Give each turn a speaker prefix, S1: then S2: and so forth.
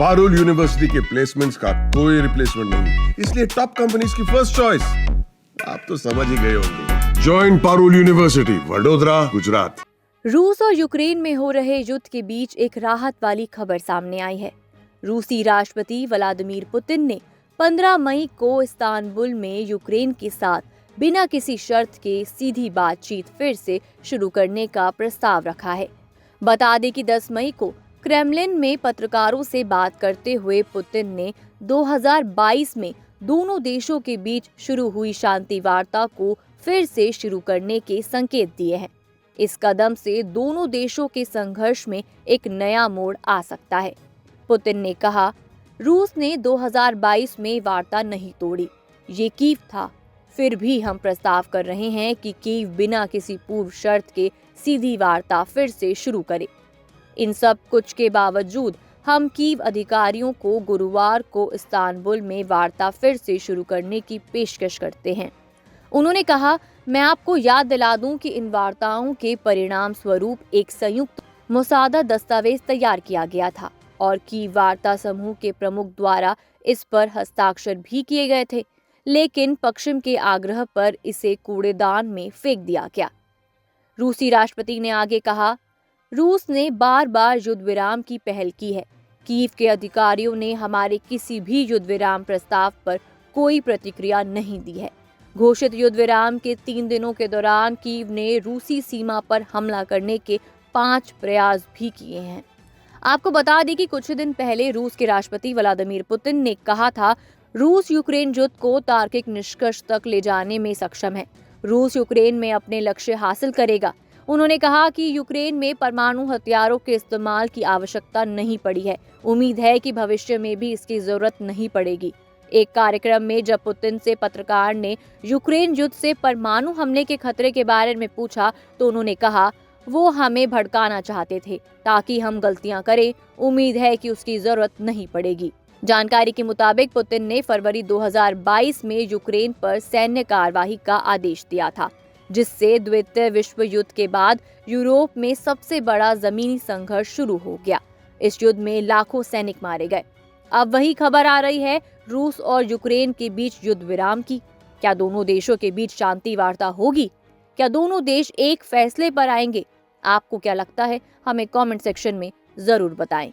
S1: Parul university के placements का कोई रिप्लेसमेंट नहीं, इसलिए टॉप कंपनीज की फर्स्ट चॉइस। आप तो समझ ही गए होंगे। Join Parul university, Vadodara, Gujarat.
S2: रूस और यूक्रेन में हो रहे युद्ध के बीच एक राहत वाली खबर सामने आई है। रूसी राष्ट्रपति व्लादिमीर पुतिन ने 15 मई को इस्तांबुल में यूक्रेन के साथ बिना किसी शर्त के सीधी बातचीत फिर से शुरू करने का प्रस्ताव रखा है। बता दें कि 10 मई को क्रेमलिन में पत्रकारों से बात करते हुए पुतिन ने 2022 में दोनों देशों के बीच शुरू हुई शांति वार्ता को फिर से शुरू करने के संकेत दिए हैं। इस कदम से दोनों देशों के संघर्ष में एक नया मोड़ आ सकता है। पुतिन ने कहा, रूस ने 2022 में वार्ता नहीं तोड़ी, ये कीव था। फिर भी हम प्रस्ताव कर रहे हैं कि कीव बिना किसी पूर्व शर्त के सीधी वार्ता फिर से शुरू करे। इन सब कुछ के बावजूद हम कीव अधिकारियों को गुरुवार को इस्तांबुल में वार्ता फिर से शुरू करने की पेशकश करते हैं। उन्होंने कहा, मैं आपको याद दिला दूं कि इन वार्ताओं के परिणाम स्वरूप एक संयुक्त मुसादा दस्तावेज तैयार किया गया था और कीव वार्ता समूह के प्रमुख द्वारा इस पर हस्ताक्षर भी किए गए थे, लेकिन पश्चिम के आग्रह पर इसे कूड़ेदान में फेंक दिया गया। रूसी राष्ट्रपति ने आगे कहा, रूस ने बार बार युद्ध विराम की पहल की है। कीव के अधिकारियों ने हमारे किसी भी युद्ध विराम प्रस्ताव पर कोई प्रतिक्रिया नहीं दी है। घोषित युद्ध विराम के 3 दिनों के दौरान कीव ने रूसी सीमा पर हमला करने के 5 प्रयास भी किए हैं। आपको बता दें कि कुछ दिन पहले रूस के राष्ट्रपति व्लादिमीर पुतिन ने कहा था, रूस यूक्रेन युद्ध को तार्किक निष्कर्ष तक ले जाने में सक्षम है। रूस यूक्रेन में अपने लक्ष्य हासिल करेगा। उन्होंने कहा कि यूक्रेन में परमाणु हथियारों के इस्तेमाल की आवश्यकता नहीं पड़ी है। उम्मीद है कि भविष्य में भी इसकी जरूरत नहीं पड़ेगी। एक कार्यक्रम में जब पुतिन से पत्रकार ने यूक्रेन युद्ध से परमाणु हमले के खतरे के बारे में पूछा तो उन्होंने कहा, वो हमें भड़काना चाहते थे ताकि हम गलतियां करें। उम्मीद है कि उसकी जरूरत नहीं पड़ेगी। जानकारी के मुताबिक पुतिन ने फरवरी 2022 में यूक्रेन पर सैन्य कार्यवाही का आदेश दिया था, जिससे द्वितीय विश्व युद्ध के बाद यूरोप में सबसे बड़ा जमीनी संघर्ष शुरू हो गया। इस युद्ध में लाखों सैनिक मारे गए। अब वही खबर आ रही है रूस और यूक्रेन के बीच युद्ध विराम की। क्या दोनों देशों के बीच शांति वार्ता होगी? क्या दोनों देश एक फैसले पर आएंगे? आपको क्या लगता है? हमें कमेंट सेक्शन में जरूर बताएं।